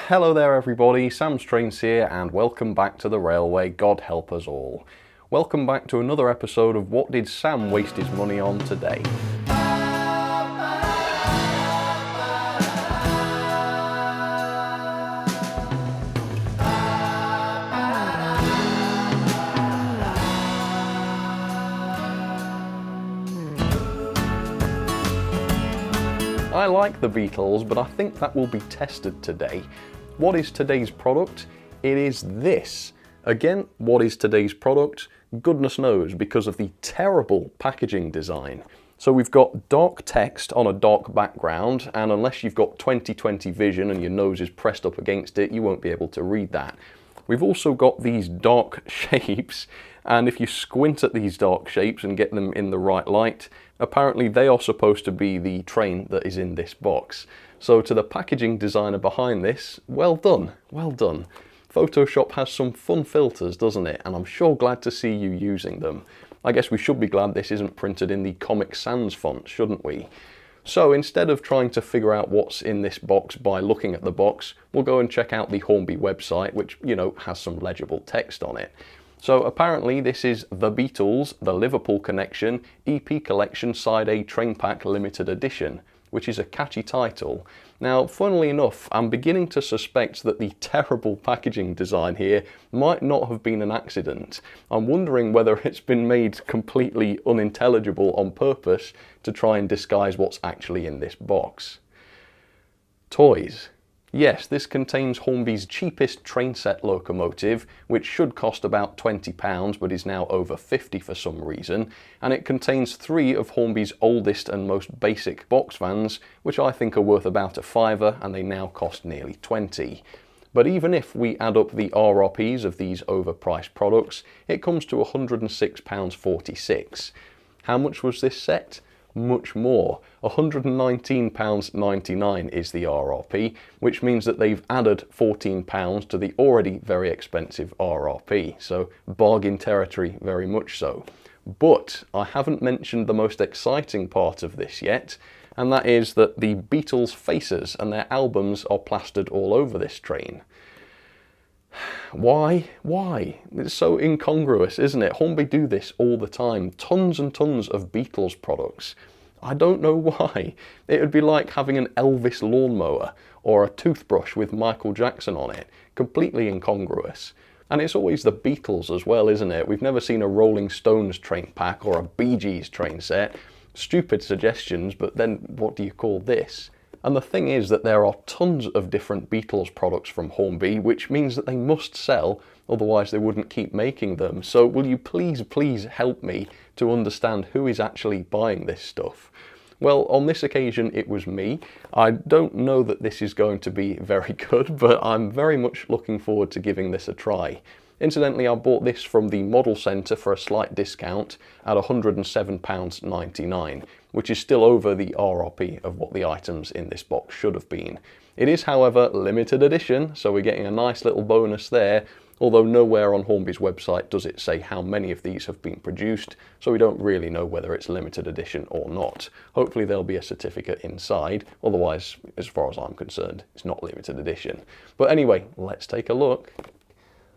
Hello there everybody, Sam Strains here and welcome back to the Railway, God help us all. Welcome back to another episode of What Did Sam Waste His Money On Today? I like the Beatles, but I think that will be tested today. What is today's product? It is this. Again, what is today's product? Goodness knows, because of the terrible packaging design. So we've got dark text on a dark background, and unless you've got 20/20 vision and your nose is pressed up against it, you won't be able to read that. We've also got these dark shapes, and if you squint at these dark shapes and get them in the right light, apparently they are supposed to be the train that is in this box. So to the packaging designer behind this, well done, well done. Photoshop has some fun filters, doesn't it? And I'm sure glad to see you using them. I guess we should be glad this isn't printed in the Comic Sans font, shouldn't we? So instead of trying to figure out what's in this box by looking at the box, we'll go and check out the Hornby website, which, you know, has some legible text on it. So apparently this is The Beatles, The Liverpool Connection, EP Collection Side A Train Pack Limited Edition, which is a catchy title. Now, funnily enough, I'm beginning to suspect that the terrible packaging design here might not have been an accident. I'm wondering whether it's been made completely unintelligible on purpose to try and disguise what's actually in this box. Toys. Yes, this contains Hornby's cheapest train set locomotive, which should cost about £20 but is now over £50 for some reason, and it contains 3 of Hornby's oldest and most basic box vans, which I think are worth about a fiver, and they now cost nearly 20. But even if we add up the RRPs of these overpriced products, it comes to £106.46. How much was this set? Much more. £119.99 is the RRP, which means that they've added £14 to the already very expensive RRP, so bargain territory very much so. But I haven't mentioned the most exciting part of this yet, and that is that the Beatles' faces and their albums are plastered all over this train. Why? Why? It's so incongruous, isn't it? Hornby do this all the time. Tons and tons of Beatles products. I don't know why. It would be like having an Elvis lawnmower or a toothbrush with Michael Jackson on it. Completely incongruous. And it's always the Beatles as well, isn't it? We've never seen a Rolling Stones train pack or a Bee Gees train set. Stupid suggestions, but then what do you call this? And the thing is that there are tons of different Beatles products from Hornby, which means that they must sell, otherwise they wouldn't keep making them. So will you please help me to understand who is actually buying this stuff? Well, on this occasion it was me. I don't know that this is going to be very good, but I'm very much looking forward to giving this a try. Incidentally, I bought this from the Model Centre for a slight discount at £107.99, which is still over the RRP of what the items in this box should have been. It is, however, limited edition, so we're getting a nice little bonus there, although nowhere on Hornby's website does it say how many of these have been produced, so we don't really know whether it's limited edition or not. Hopefully there'll be a certificate inside, otherwise, as far as I'm concerned, it's not limited edition. But anyway, let's take a look.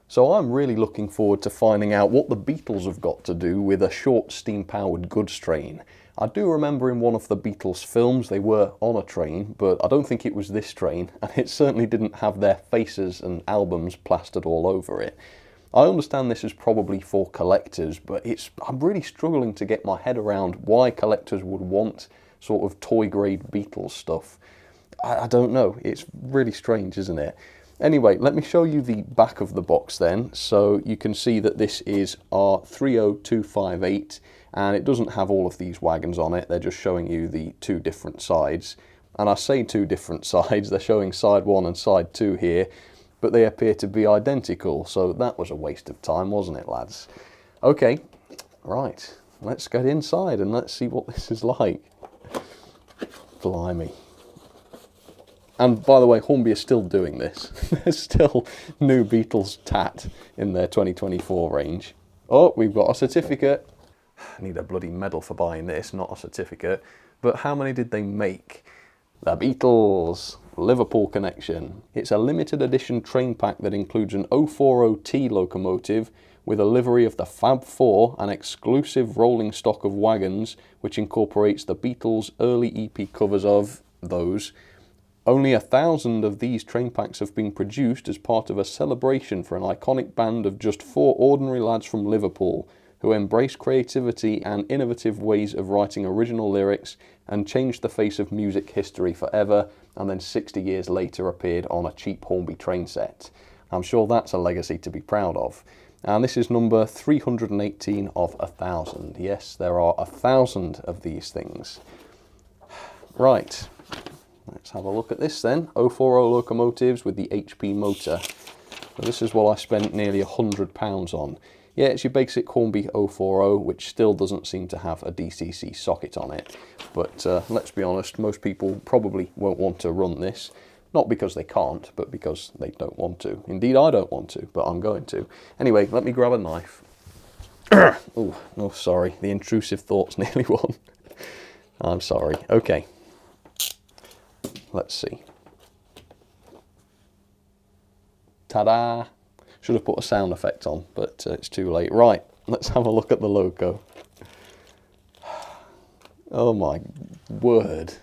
So I'm really looking forward to finding out what the Beatles have got to do with a short steam-powered goods train. I do remember in one of the Beatles films they were on a train, but I don't think it was this train, and it certainly didn't have their faces and albums plastered all over it. I understand this is probably for collectors, but I'm really struggling to get my head around why collectors would want sort of toy-grade Beatles stuff. I don't know, it's really strange, isn't it? Anyway, let me show you the back of the box then. So you can see that this is R30258, and it doesn't have all of these wagons on it. They're just showing you the 2 different sides. And I say 2 different sides, they're showing side 1 and side 2 here, but they appear to be identical. So that was a waste of time, wasn't it, lads? Okay, right, let's get inside and let's see what this is like. Blimey. And by the way, Hornby is still doing this. There's still new Beatles tat in their 2024 range. Oh, we've got a certificate. I need a bloody medal for buying this, not a certificate. But how many did they make? The Beatles. Liverpool connection. It's a limited edition train pack that includes an 040T locomotive with a livery of the Fab Four, an exclusive rolling stock of wagons which incorporates the Beatles' early EP covers of those. Only 1,000 of these train packs have been produced as part of a celebration for an iconic band of just 4 ordinary lads from Liverpool who embrace creativity and innovative ways of writing original lyrics and changed the face of music history forever, and then 60 years later appeared on a cheap Hornby train set. I'm sure that's a legacy to be proud of. And this is number 318 of 1,000. Yes, there are 1,000 of these things. Right, let's have a look at this then. 040 locomotives with the HP motor. So this is what I spent nearly £100 on. Yeah, it's your basic Hornby 040, which still doesn't seem to have a DCC socket on it. But let's be honest, most people probably won't want to run this. Not because they can't, but because they don't want to. Indeed, I don't want to, but I'm going to. Anyway, let me grab a knife. Oh, no, sorry. The intrusive thoughts nearly won. I'm sorry. Okay. Let's see. Ta-da! Should have put a sound effect on, but it's too late. Right, let's have a look at the logo. Oh my word.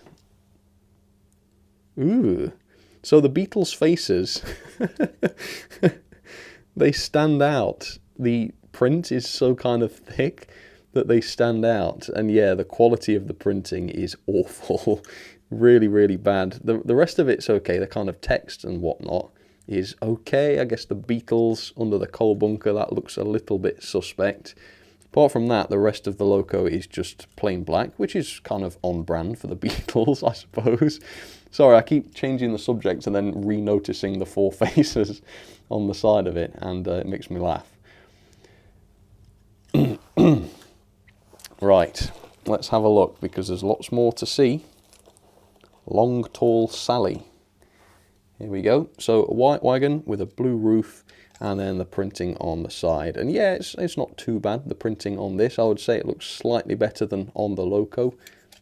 Ooh. So the Beatles' faces, they stand out. The print is so kind of thick that they stand out. And yeah, the quality of the printing is awful. Really, really bad. The rest of it's okay. The kind of text and whatnot is okay. I guess the Beatles under the coal bunker, that looks a little bit suspect. Apart from that, the rest of the logo is just plain black, which is kind of on brand for the Beatles, I suppose. Sorry, I keep changing the subject and then re-noticing the 4 faces on the side of it, and it makes me laugh. Right, let's have a look, because there's lots more to see. Long Tall Sally. Here we go. So a white wagon with a blue roof, and then the printing on the side. And yeah, it's not too bad, the printing on this. I would say it looks slightly better than on the loco,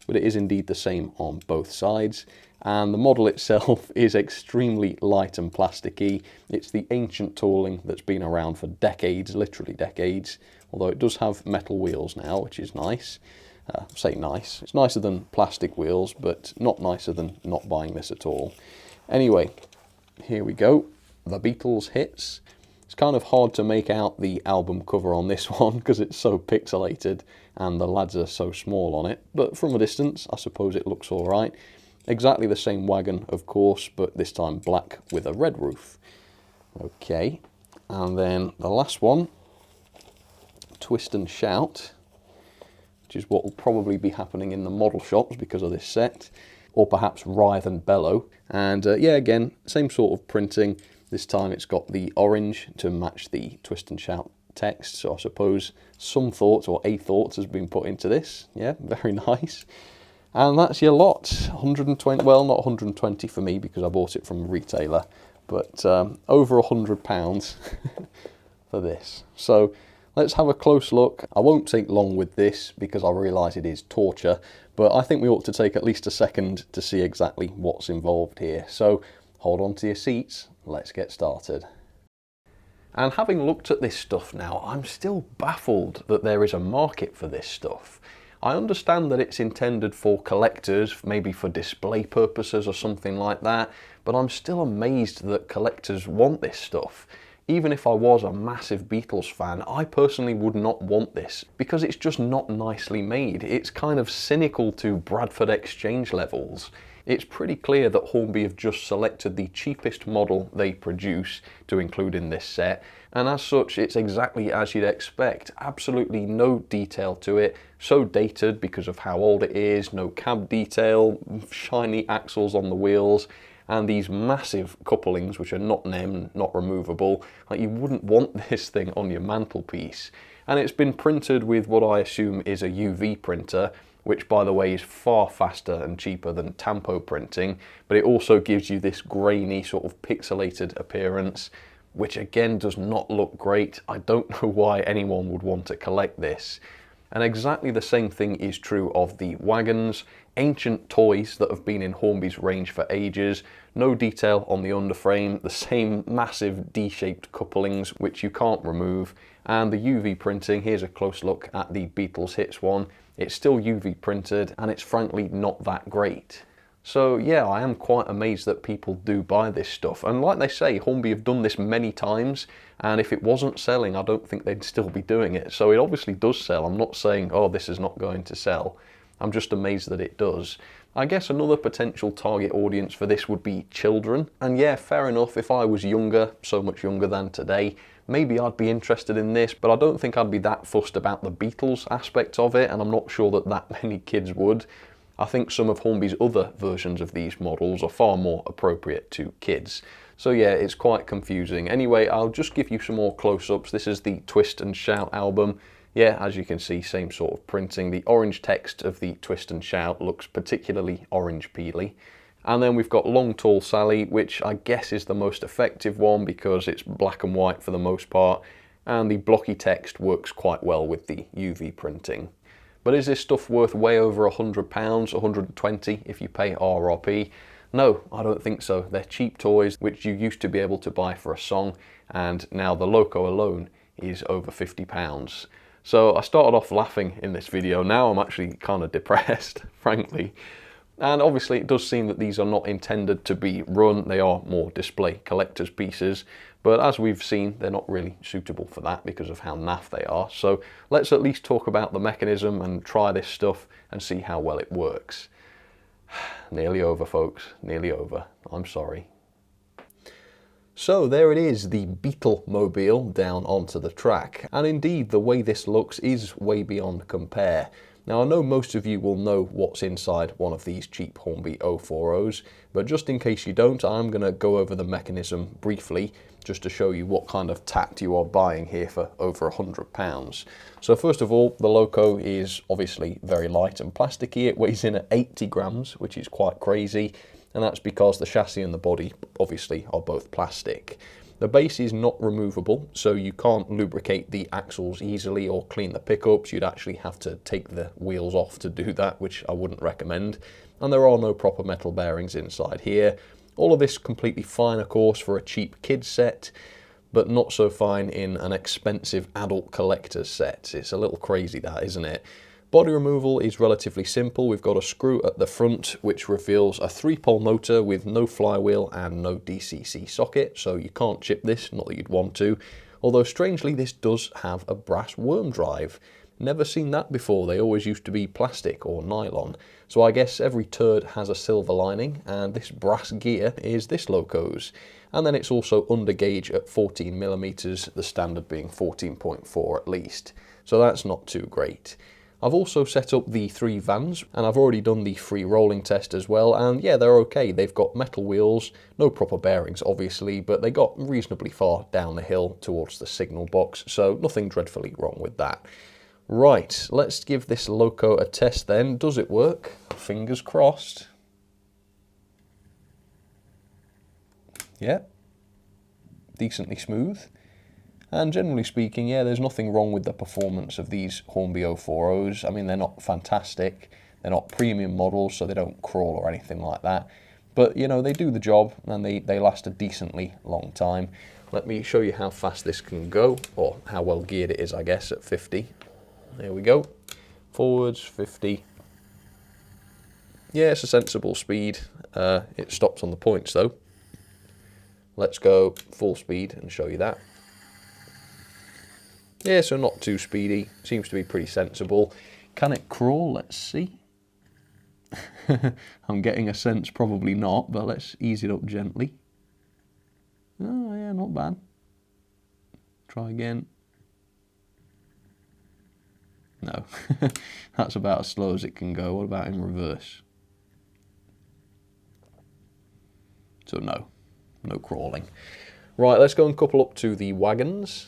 but it is indeed the same on both sides. And the model itself is extremely light and plasticky. It's the ancient tooling that's been around for decades, literally decades, although it does have metal wheels now, which is nice. Say nice. It's nicer than plastic wheels, but not nicer than not buying this at all. Anyway, here we go. The Beatles hits. It's kind of hard to make out the album cover on this one because it's so pixelated and the lads are so small on it. But from a distance, I suppose it looks all right. Exactly the same wagon, of course, but this time black with a red roof. Okay, and then the last one, Twist and Shout, which is what will probably be happening in the model shops because of this set, or perhaps Writhe and Bellow. And yeah, again, same sort of printing. This time it's got the orange to match the Twist and Shout text, so I suppose some thought or a thought has been put into this. Yeah, very nice. And that's your lot. 120, well, not 120 for me because I bought it from a retailer, but over £100 for this. So let's have a close look. I won't take long with this because I realise it is torture, but I think we ought to take at least a second to see exactly what's involved here. So hold on to your seats, let's get started. And having looked at this stuff now, I'm still baffled that there is a market for this stuff. I understand that it's intended for collectors, maybe for display purposes or something like that, but I'm still amazed that collectors want this stuff. Even if I was a massive Beatles fan, I personally would not want this because it's just not nicely made. It's kind of cynical to Bradford Exchange levels. It's pretty clear that Hornby have just selected the cheapest model they produce to include in this set, and as such it's exactly as you'd expect. Absolutely no detail to it, so dated because of how old it is, no cab detail, shiny axles on the wheels, and these massive couplings which are not NEM, not removable. Like, you wouldn't want this thing on your mantelpiece. And it's been printed with what I assume is a UV printer, which by the way is far faster and cheaper than tampo printing, but it also gives you this grainy sort of pixelated appearance, which again does not look great. I don't know why anyone would want to collect this. And exactly the same thing is true of the wagons, ancient toys that have been in Hornby's range for ages, no detail on the underframe, the same massive D-shaped couplings which you can't remove, and the UV printing. Here's a close look at the Beatles Hits one. It's still UV printed and it's frankly not that great. So yeah, I am quite amazed that people do buy this stuff. And like they say, Hornby have done this many times, and if it wasn't selling, I don't think they'd still be doing it. So it obviously does sell. I'm not saying, oh, this is not going to sell. I'm just amazed that it does. I guess another potential target audience for this would be children. And yeah, fair enough, if I was younger, so much younger than today, maybe I'd be interested in this, but I don't think I'd be that fussed about the Beatles aspect of it, and I'm not sure that that many kids would. I think some of Hornby's other versions of these models are far more appropriate to kids. So yeah, it's quite confusing. Anyway, I'll just give you some more close-ups. This is the Twist and Shout album. Yeah, as you can see, same sort of printing. The orange text of the Twist and Shout looks particularly orange peely. And then we've got Long Tall Sally, which I guess is the most effective one because it's black and white for the most part, and the blocky text works quite well with the UV printing. But is this stuff worth way over £100, 120 if you pay RRP? No, I don't think so. They're cheap toys which you used to be able to buy for a song, and now the Loco alone is over £50. So I started off laughing in this video. Now I'm actually kind of depressed, frankly. And obviously it does seem that these are not intended to be run. They are more display collector's pieces. But as we've seen, they're not really suitable for that because of how naff they are. So let's at least talk about the mechanism and try this stuff and see how well it works. Nearly over, folks. Nearly over. I'm sorry. So there it is, the Beatle-mobile down onto the track. And indeed, the way this looks is way beyond compare. Now I know most of you will know what's inside one of these cheap Hornby 040s, but just in case you don't, I'm going to go over the mechanism briefly, just to show you what kind of tact you are buying here for over £100. So first of all, the Loco is obviously very light and plasticky. It weighs in at 80 grams, which is quite crazy, and that's because the chassis and the body obviously are both plastic. The base is not removable, so you can't lubricate the axles easily or clean the pickups. You'd actually have to take the wheels off to do that, which I wouldn't recommend. And there are no proper metal bearings inside here. All of this completely fine, of course, for a cheap kid set, but not so fine in an expensive adult collector's set. It's a little crazy that, isn't it? Body removal is relatively simple. We've got a screw at the front which reveals a 3-pole motor with no flywheel and no DCC socket, so you can't chip this, not that you'd want to. Although strangely this does have a brass worm drive. Never seen that before. They always used to be plastic or nylon. So I guess every turd has a silver lining, and this brass gear is this Loco's. And then it's also under gauge at 14mm, the standard being 14.4 at least. So that's not too great. I've also set up the 3 vans, and I've already done the free rolling test as well, and yeah, they're okay. They've got metal wheels, no proper bearings obviously, but they got reasonably far down the hill towards the signal box, so nothing dreadfully wrong with that. Right, let's give this Loco a test then. Does it work? Fingers crossed. Yeah, decently smooth. And generally speaking, yeah, there's nothing wrong with the performance of these Hornby 040s. I mean, they're not fantastic. They're not premium models, so they don't crawl or anything like that. But, you know, they do the job, and they last a decently long time. Let me show you how fast this can go, or how well geared it is, I guess, at 50. There we go. Forwards, 50. Yeah, it's a sensible speed. It stops on the points, though. Let's go full speed and show you that. Yeah, so not too speedy. Seems to be pretty sensible. Can it crawl? Let's see. I'm getting a sense probably not, but let's ease it up gently. Oh yeah, not bad. Try again. No, that's about as slow as it can go. What about in reverse? So no crawling. Right, let's go and couple up to the wagons.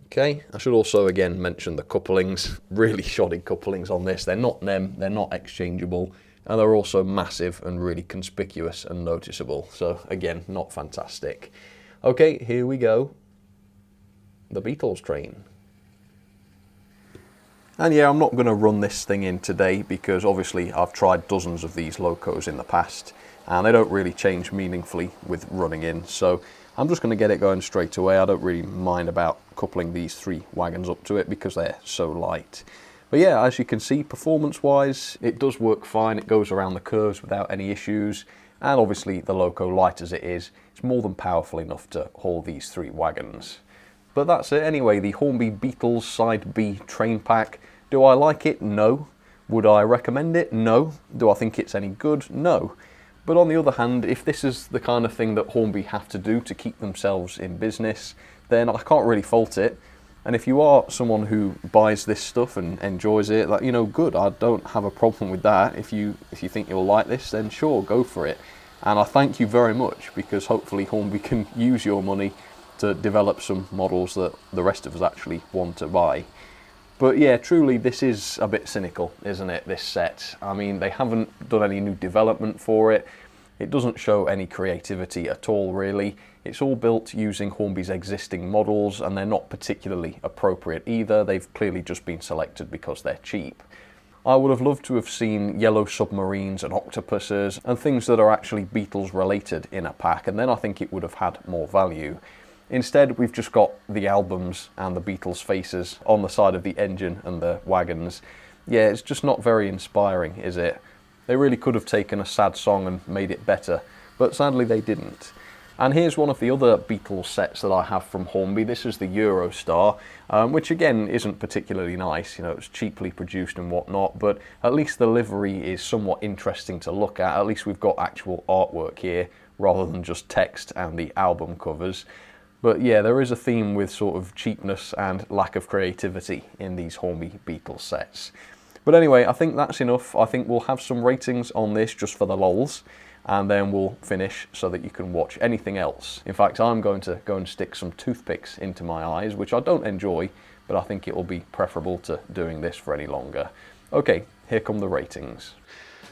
Okay, I should also again mention the couplings. Really shoddy couplings on this. They're not NEM, they're not exchangeable, and they're also massive and really conspicuous and noticeable. So again, not fantastic. Okay, here we go. The Beatles train. And yeah, I'm not going to run this thing in today because obviously I've tried dozens of these locos in the past and they don't really change meaningfully with running in, so I'm just going to get it going straight away. I don't really mind about coupling these 3 wagons up to it because they're so light. But yeah, as you can see, performance wise it does work fine. It goes around the curves without any issues, and obviously the loco, light as it is, it's more than powerful enough to haul these 3 wagons. But that's it anyway, the Hornby Beatles Side B train pack. Do I like it? No. Would I recommend it? No. Do I think it's any good? No. But on the other hand, if this is the kind of thing that Hornby have to do to keep themselves in business, then I can't really fault it. And if you are someone who buys this stuff and enjoys it, like, you know, good. I don't have a problem with that. If you think you'll like this, then sure, go for it. And I thank you very much, because hopefully Hornby can use your money to develop some models that the rest of us actually want to buy. But yeah, truly this is a bit cynical, isn't it, this set? I mean, they haven't done any new development for it. It doesn't show any creativity at all, really. It's all built using Hornby's existing models, and they're not particularly appropriate either. They've clearly just been selected because they're cheap. I would have loved to have seen yellow submarines and octopuses and things that are actually Beatles related in a pack, and then I think it would have had more value. Instead, we've just got the albums and the Beatles' faces on the side of the engine and the wagons. Yeah, it's just not very inspiring, is it? They really could have taken a sad song and made it better, but sadly they didn't. And here's one of the other Beatles sets that I have from Hornby. This is the Eurostar, which again isn't particularly nice. You know, it's cheaply produced and whatnot, but at least the livery is somewhat interesting to look at. At least we've got actual artwork here, rather than just text and the album covers. But yeah, there is a theme with sort of cheapness and lack of creativity in these Hornby Beatles sets. But anyway, I think that's enough. I think we'll have some ratings on this just for the lols, and then we'll finish so that you can watch anything else. In fact, I'm going to go and stick some toothpicks into my eyes, which I don't enjoy, but I think it'll be preferable to doing this for any longer. Okay, here come the ratings.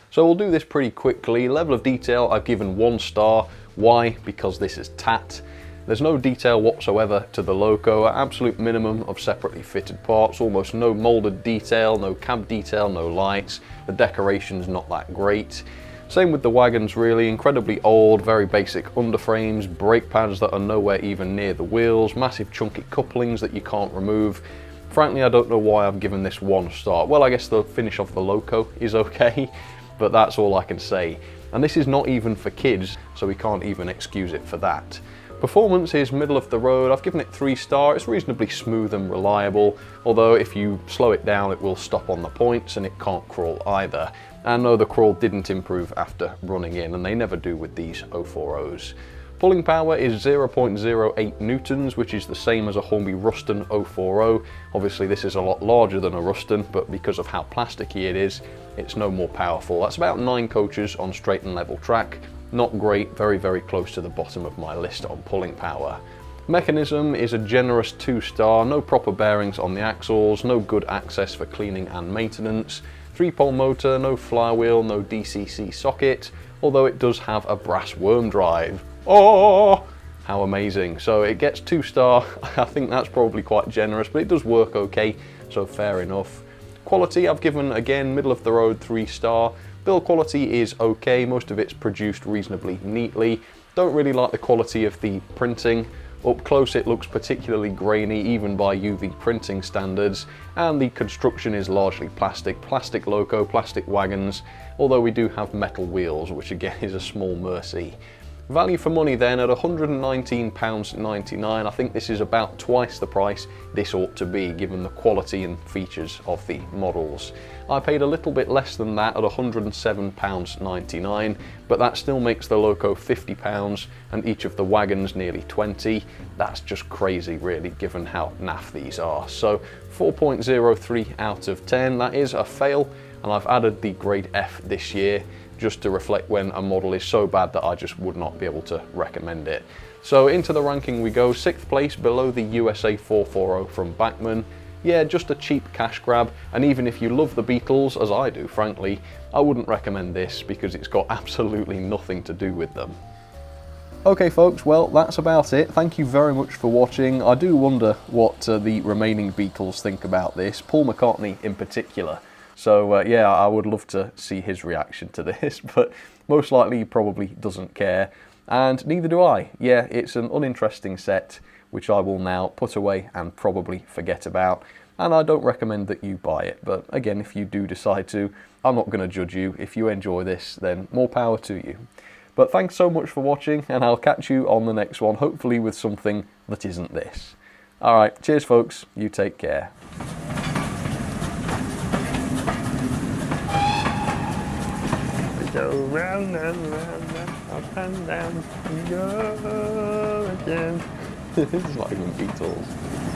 So we'll do this pretty quickly. Level of detail, I've given 1 star. Why? Because this is tat. There's no detail whatsoever to the loco, an absolute minimum of separately fitted parts, almost no moulded detail, no cab detail, no lights. The decoration's not that great. Same with the wagons really, incredibly old, very basic underframes, brake pads that are nowhere even near the wheels, massive chunky couplings that you can't remove. Frankly, I don't know why I've given this 1 star. Well, I guess the finish of the loco is okay, but that's all I can say. And this is not even for kids, so we can't even excuse it for that. Performance is middle of the road. I've given it 3 star. It's reasonably smooth and reliable, although if you slow it down it will stop on the points, and it can't crawl either. And no, the crawl didn't improve after running in, and they never do with these 040s. Pulling power is 0.08 newtons, which is the same as a Hornby Ruston 040. Obviously this is a lot larger than a Ruston, but because of how plasticky it is, it's no more powerful. That's about 9 coaches on straight and level track. Not great, very, very close to the bottom of my list on pulling power. Mechanism is a generous 2 star, no proper bearings on the axles, no good access for cleaning and maintenance, 3-pole motor, no flywheel, no DCC socket, although it does have a brass worm drive. Oh, how amazing. So it gets 2 star, I think that's probably quite generous, but it does work okay, so fair enough. Quality I've given, again, middle of the road 3 star. Build quality is okay, most of it's produced reasonably neatly. Don't really like the quality of the printing. Up close it looks particularly grainy, even by UV printing standards, and the construction is largely plastic loco, plastic wagons, although we do have metal wheels, which again is a small mercy. Value for money then at £119.99, I think this is about twice the price this ought to be given the quality and features of the models. I paid a little bit less than that at £107.99, but that still makes the loco £50 and each of the wagons nearly 20. That's just crazy really, given how naff these are. So 4.03 out of 10, that is a fail, and I've added the grade F this year, just to reflect when a model is so bad that I just would not be able to recommend it. So into the ranking we go, 6th place below the USA 440 from Bachmann. Yeah, just a cheap cash grab, and even if you love the Beatles, as I do frankly, I wouldn't recommend this because it's got absolutely nothing to do with them. Okay folks, well that's about it. Thank you very much for watching. I do wonder what the remaining Beatles think about this, Paul McCartney in particular. So yeah, I would love to see his reaction to this, but most likely he probably doesn't care, and neither do I. Yeah, it's an uninteresting set, which I will now put away and probably forget about, and I don't recommend that you buy it, but again, if you do decide to, I'm not going to judge you. If you enjoy this, then more power to you. But thanks so much for watching, and I'll catch you on the next one, hopefully with something that isn't this. Alright, cheers folks, you take care. Go round and round and up and down and go again. It's not even Beatles.